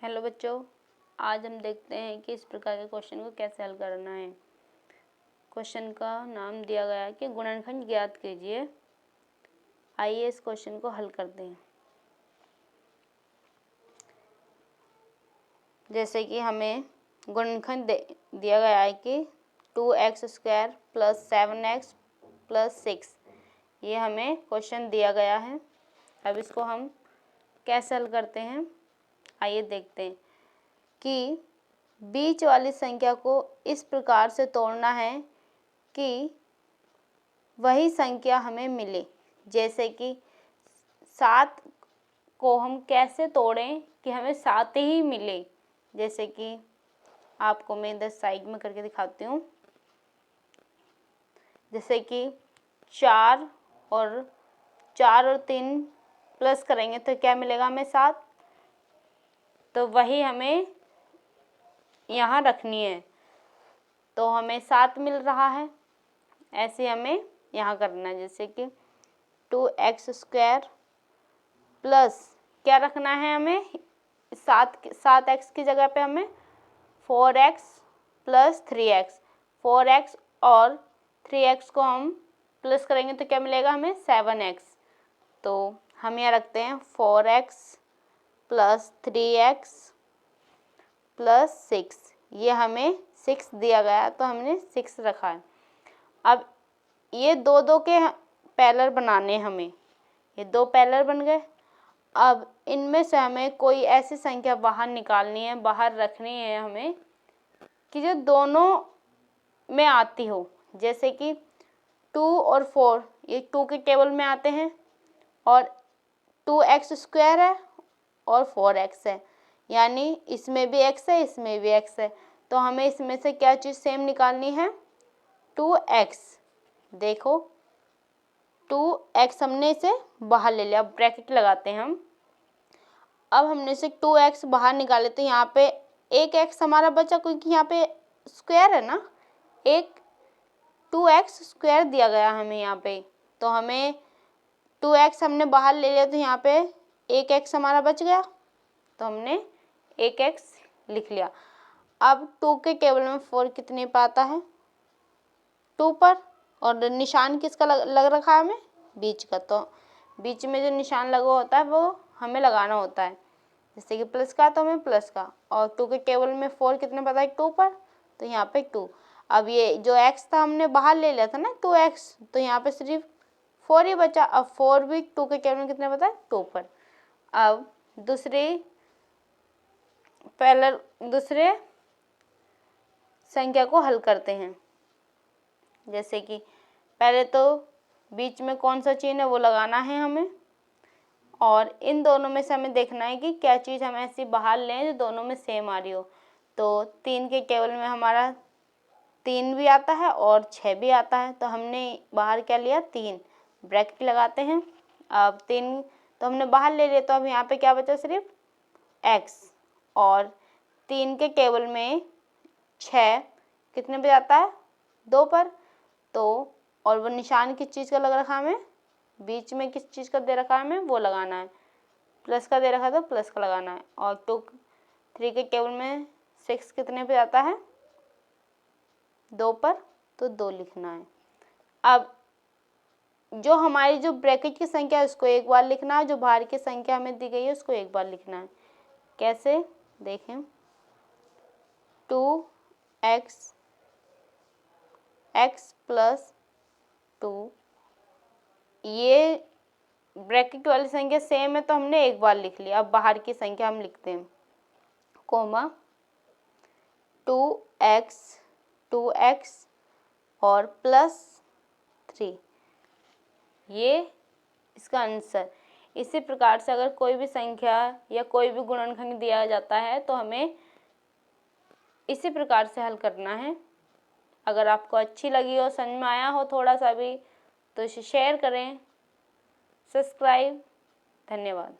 Hello बच्चों, आज हम देखते हैं कि इस प्रकार के क्वेश्चन को कैसे हल करना है। क्वेश्चन का नाम दिया गया है कि गुणनखंड ज्ञात कीजिए। आइए इस क्वेश्चन को हल करते हैं। जैसे कि हमें गुणनखंड दिया गया है कि 2x² + 7x + 6, ये हमें क्वेश्चन दिया गया है। अब इसको हम कैसे हल करते हैं, आइए देखते हैं कि बीच वाली संख्या को इस प्रकार से तोड़ना है कि वही संख्या हमें मिले। जैसे कि 7 को हम कैसे तोड़ें कि हमें 7 ही मिले। जैसे कि आपको मैं इधर साइड में करके दिखाती हूँ। जैसे कि 4 और 3 प्लस करेंगे तो क्या मिलेगा हमें 7, तो वही हमें यहाँ रखनी है, तो हमें 7 मिल रहा है। ऐसे हमें यहाँ करना है। जैसे कि 2x² प्लस क्या रखना है हमें, 7x की जगह पे हमें 4x + 3x, 4x और 3x को हम प्लस करेंगे तो क्या मिलेगा हमें 7x। तो हम यहाँ रखते हैं 4x + 3x + 6, ये हमें 6 दिया गया तो हमने 6 रखा है। अब ये दो के पैरेलल बनाने हमें, ये 2 पैरेलल बन गए। अब इनमें से हमें कोई ऐसी संख्या बाहर निकालनी है, बाहर रखनी है हमें कि जो दोनों में आती हो। जैसे कि 2 और 4 ये 2 के टेबल में आते हैं और 2x² है और 4x है, यानी इसमें भी x है, इसमें भी x है, तो हमें इसमें से क्या चीज़ सेम निकालनी है, 2x। देखो 2x हमने इसे बाहर ले लिया, ब्रैकेट लगाते हैं हम। अब हमने इसे 2x बाहर निकाले तो यहाँ पे एक x हमारा बचा, क्योंकि यहाँ पे स्क्वायर है ना, एक 2x² दिया गया हमें यहाँ पे, तो हमें 2x हमने बाहर ले लिया तो यहाँ पे एक x हमारा बच गया, तो हमने एक x लिख लिया। अब 2 के टेबल में 4 कितने पे आता है, 2 पर, और निशान किसका लग रखा है हमें, बीच का, तो बीच में जो निशान लगा होता है वो हमें लगाना होता है। जैसे कि प्लस का तो हमें प्लस का, और 2 के टेबल में 4 कितने पता है, 2 पर, तो यहाँ पे 2। अब ये जो x था हमने बाहर ले लिया था ना 2x, तो यहाँ पे सिर्फ 4 ही बचा। अब 4 भी 2 के टेबल में कितने पता है, 2 पर। अब दूसरे संख्या को हल करते हैं। जैसे कि पहले तो बीच में कौन सा चिन्ह है वो लगाना है हमें, और इन दोनों में से हमें देखना है कि क्या चीज़ हम ऐसी बाहर लें जो दोनों में सेम आ रही हो। तो 3 के टेबल में हमारा 3 भी आता है और 6 भी आता है, तो हमने बाहर क्या लिया, 3, ब्रैकेट लगाते हैं। अब 3 तो हमने बाहर ले लिया, तो अब यहाँ पे क्या बचा, सिर्फ x, और 3 के टेबल में 6 कितने पे जाता है, 2 पर, तो और वो निशान किस चीज़ का लग रखा है हमें, बीच में किस चीज़ का दे रखा है हमें, वो लगाना है, प्लस का दे रखा है तो प्लस का लगाना है। और 3 के टेबल में 6 कितने पे जाता है, 2 पर, तो 2 लिखना है। अब जो हमारी जो ब्रैकेट की संख्या है उसको एक बार लिखना है, जो बाहर की संख्या हमें दी गई है उसको एक बार लिखना है। कैसे देखें, 2x + 2, ये ब्रैकेट वाली संख्या सेम है तो हमने एक बार लिख लिया। अब बाहर की संख्या हम लिखते हैं, कोमा 2x और +3, ये इसका आंसर। इसी प्रकार से अगर कोई भी संख्या या कोई भी गुणनखंड दिया जाता है तो हमें इसी प्रकार से हल करना है। अगर आपको अच्छी लगी हो, समझ में आया हो थोड़ा सा भी, तो इसे शेयर करें, सब्सक्राइब। धन्यवाद।